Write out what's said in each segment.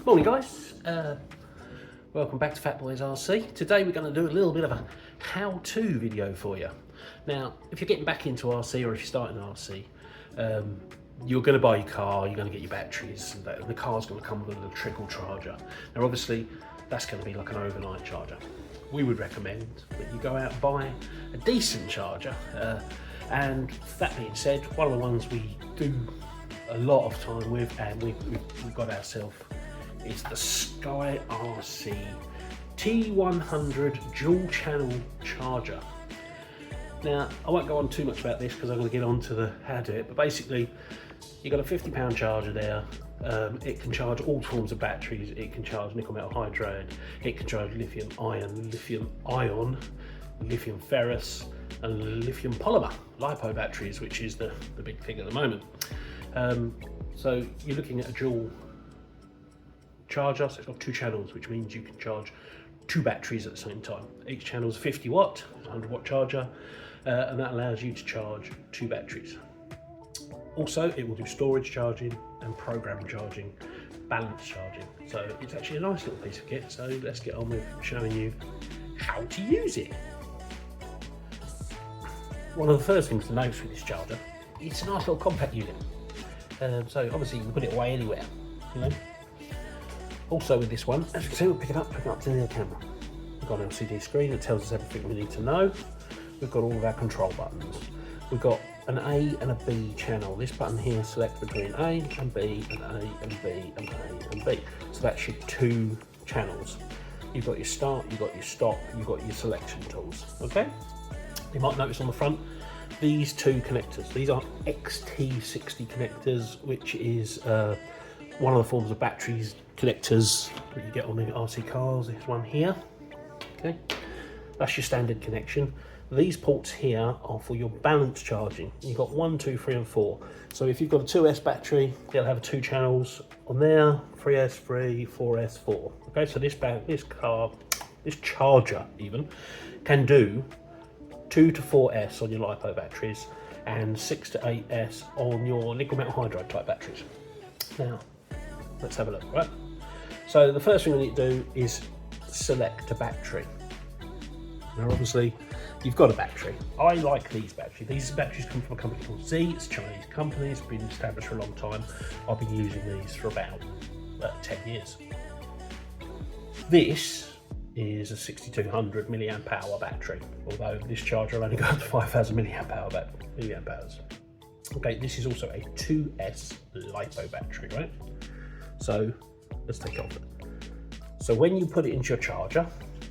Morning guys, welcome back to Fat Boys RC. Today we're going to do a little bit of a how-to video for you. Now, if you're getting back into RC or if you're starting RC, you're going to buy your car, you're going to get your batteries, and the car's going to come with a little trickle charger. Now obviously that's going to be like an overnight charger. We would recommend that you go out and buy a decent charger, and that being said, one of the ones we do a lot of time with and we've got ourselves is the SKYRC T100 dual channel charger. Now I won't go on too much about this because I'm going to get on to the how to do it, but basically you've got a £50 charger there. It can charge all forms of batteries. It can charge nickel metal hydride, it can charge lithium ion, lithium ferrous and lithium polymer LiPo batteries, which is the big thing at the moment. So you're looking at a dual charger, so it's got two channels, which means you can charge two batteries at the same time. Each channel is 50 watt, 100 watt charger, and that allows you to charge two batteries. Also, it will do storage charging and program charging, balance charging. So it's actually a nice little piece of kit. So let's get on with showing you how to use it. One of the first things to notice with this charger, it's a nice little compact unit. So obviously you can put it away anywhere, you know. Also with this one, as you can see, we'll pick it up to the camera. We've got an LCD screen that tells us everything we need to know. We've got all of our control buttons. We've got an A and a B channel. This button here selects between A and B and A and B and A and B. So that's your two channels. You've got your start, you've got your stop, you've got your selection tools, okay? You might notice on the front, these two connectors. These are XT60 connectors, which is one of the forms of batteries connectors that you get on the RC cars. This one here, okay, that's your standard connection. These ports here are for your balance charging. You've got 1, 2, 3 and 4. So if you've got a 2S battery, it'll have two channels on there, 3S3, 4S4. Okay, so this charger even can do 2 to 4S on your LiPo batteries and 6 to 8S on your nickel metal hydride type batteries. Now, let's have a look, right? So the first thing we need to do is select a battery. Now obviously, you've got a battery. I like these batteries. These batteries come from a company called Z. It's a Chinese company. It's been established for a long time. I've been using these for about 10 years. This is a 6200 milliamp hour battery, although this charger only goes to 5000 milliamp hours. Okay, this is also a 2S LiPo battery, right? So let's take it off. So when you put it into your charger,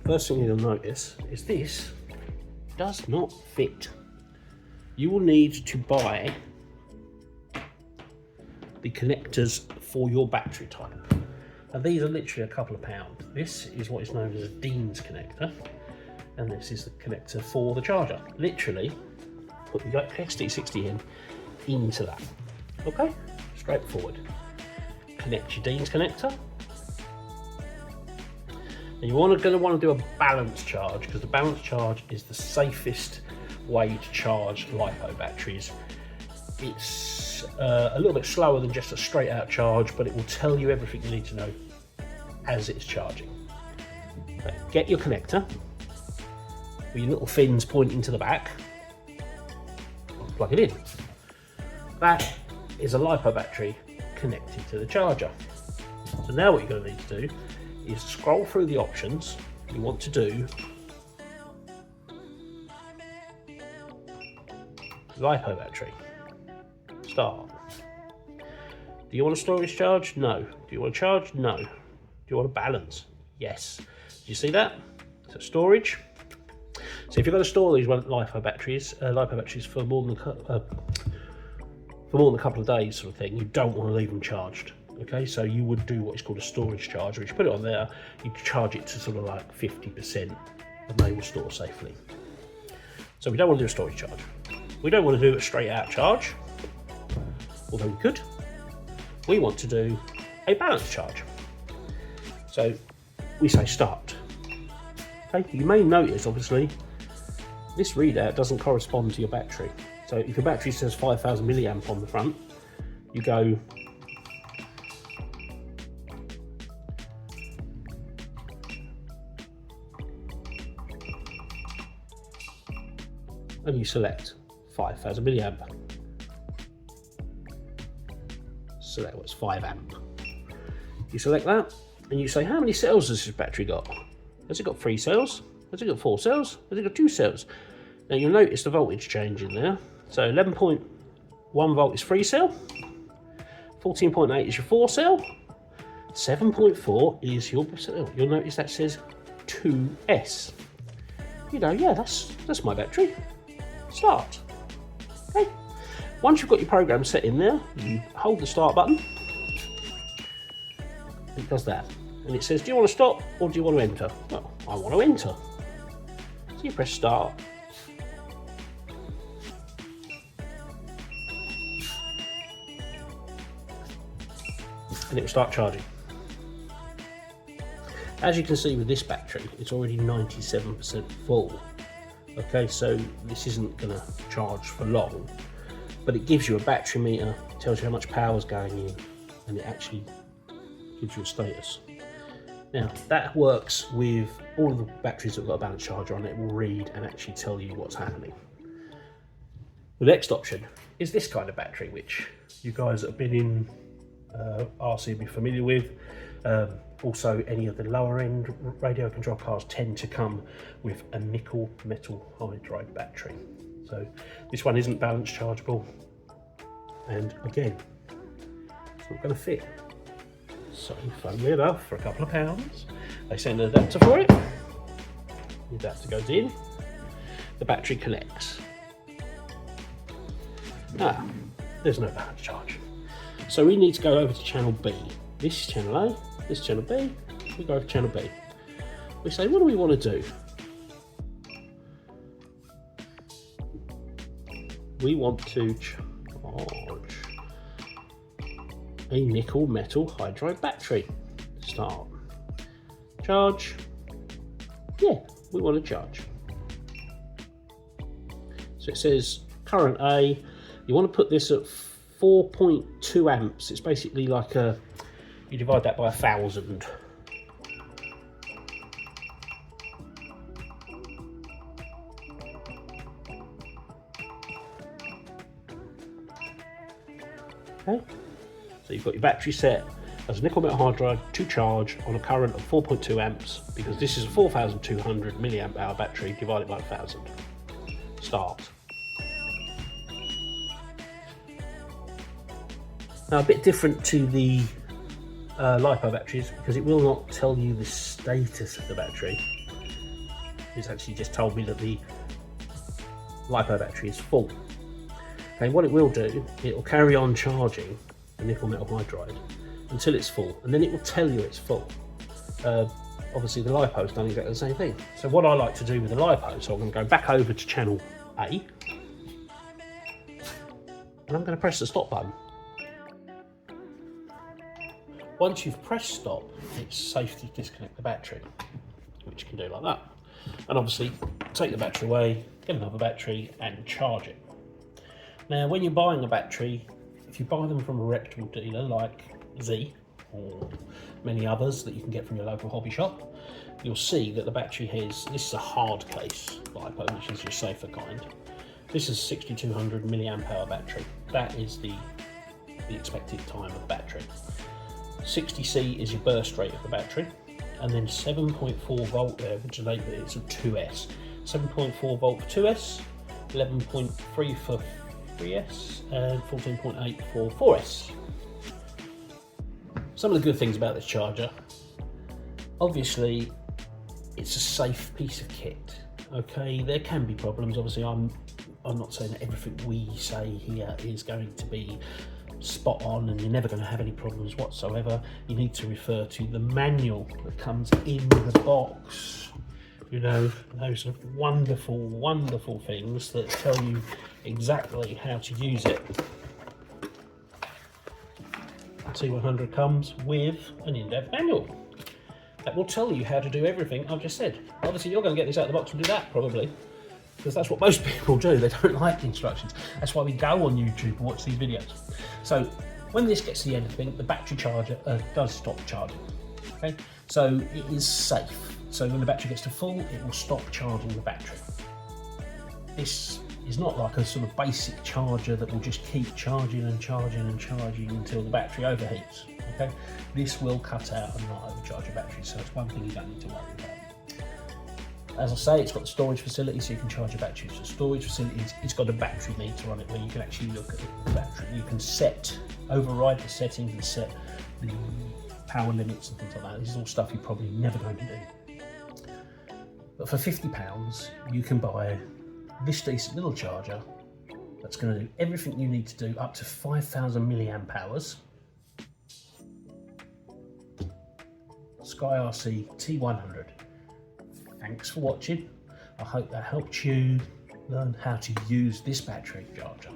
first thing you'll notice is this does not fit. You will need to buy the connectors for your battery type. And these are literally a couple of pounds. This is what is known as a Dean's connector, and this is the connector for the charger. Literally, put the XT60 into that. Okay, straightforward. Connect your Dean's connector. And you're going to want to do a balance charge, because the balance charge is the safest way to charge LiPo batteries. It's a little bit slower than just a straight out charge, but it will tell you everything you need to know as it's charging. Okay, get your connector with your little fins pointing to the back, plug it in. That is a LiPo battery connected to the charger. So now what you're going to need to do is scroll through the options. You want to do LiPo battery. Start. Do you want a storage charge? No. Do you want a charge? No. Do you want a balance? Yes. Do you see that? So storage. So if you're going to store these LiPo batteries for more than a couple of days, sort of thing, you don't want to leave them charged. Okay, so you would do what is called a storage charge, which you put it on there, you charge it to sort of like 50%, and they will store safely. So we don't want to do a storage charge. We don't want to do a straight out charge, although we could. We want to do a balance charge. So we say start. Okay, you may notice obviously this readout doesn't correspond to your battery. So if your battery says 5000 milliamp on the front, you go and you select 5000 milliamp. Select what's 5 amp. You select that and you say, how many cells has this battery got? Has it got 3 cells? Has it got 4 cells? Has it got 2 cells? Now you'll notice the voltage change in there. So 11.1 volt is 3 cell, 14.8 is your 4 cell, 7.4 is your cell. You'll notice that says 2S. You go, yeah, that's my battery. Start. Okay. Once you've got your program set in there, you hold the start button. It does that. And it says, do you want to stop or do you want to enter? Well, I want to enter. So you press start. And it will start charging. As you can see with this battery, it's already 97% full. Okay, so this isn't going to charge for long, but it gives you a battery meter, tells you how much power is going in, and it actually gives you a status. Now, that works with all of the batteries that have got a balance charger on it. It will read and actually tell you what's happening. The next option is this kind of battery, which you guys that have been in RC will be familiar with. Also, any of the lower end radio control cars tend to come with a nickel metal hydride battery. So this one isn't balance chargeable, and again, it's not going to fit. So funnily enough, for a couple of pounds, they send an adapter for it. The adapter goes in, the battery connects. Ah, there's no balance charge. So we need to go over to channel B. This is channel A, this is channel B, we go over to channel B. We say, what do we want to do? We want to charge a nickel metal hydride battery. Start. Charge. Yeah, we want to charge. So it says current A, you want to put this at 4.2 amps. It's basically like you divide that by 1,000. Okay, so you've got your battery set as a nickel metal hydride to charge on a current of 4.2 amps, because this is a 4,200 milliamp hour battery divided by 1,000. Start. Now, a bit different to the LiPo batteries, because it will not tell you the status of the battery. It's actually just told me that the LiPo battery is full. Okay, what it will do, it will carry on charging the nickel metal hydride until it's full, and then it will tell you it's full. Obviously the LiPo's done exactly the same thing. So what I like to do with the LiPo, so I'm going to go back over to channel A, and I'm going to press the stop button. Once you've pressed stop, it's safe to disconnect the battery, which you can do like that. And obviously take the battery away, get another battery and charge it. Now, when you're buying a battery, if you buy them from a reputable dealer like Z or many others that you can get from your local hobby shop, you'll see that the battery has, this is a hard case LiPo, which is your safer kind. This is a 6200 milliamp hour battery. That is the expected time of the battery. 60C is your burst rate of the battery, and then 7.4 volt there, which is it's a 2S. 7.4 volt for 2S, 11.3 for 3S, and 14.8 for 4S. Some of the good things about this charger, obviously it's a safe piece of kit. Okay, there can be problems. Obviously I'm not saying that everything we say here is going to be spot on and you're never going to have any problems whatsoever. You need to refer to the manual that comes in the box. You know, those are wonderful, wonderful things that tell you exactly how to use it. The T100 comes with an in-depth manual that will tell you how to do everything I've just said. Obviously you're going to get this out of the box and do that probably, because that's what most people do. They don't like the instructions. That's why we go on YouTube and watch these videos. So when this gets to the end of the thing, the battery charger does stop charging. Okay, so it is safe. So when the battery gets to full, it will stop charging the battery. This It's not like a sort of basic charger that will just keep charging and charging and charging until the battery overheats. Okay, this will cut out and not overcharge your battery, so it's one thing you don't need to worry about. As I say, it's got the storage facility, so you can charge your batteries. The storage facility, it's got a battery meter on it where you can actually look at the battery. You can override the settings and set the power limits and things like that. This is all stuff you're probably never going to do. But for £50, you can buy this decent little charger that's going to do everything you need to do, up to 5,000 milliamp hours. SKYRC T100. Thanks for watching. I hope that helped you learn how to use this battery charger.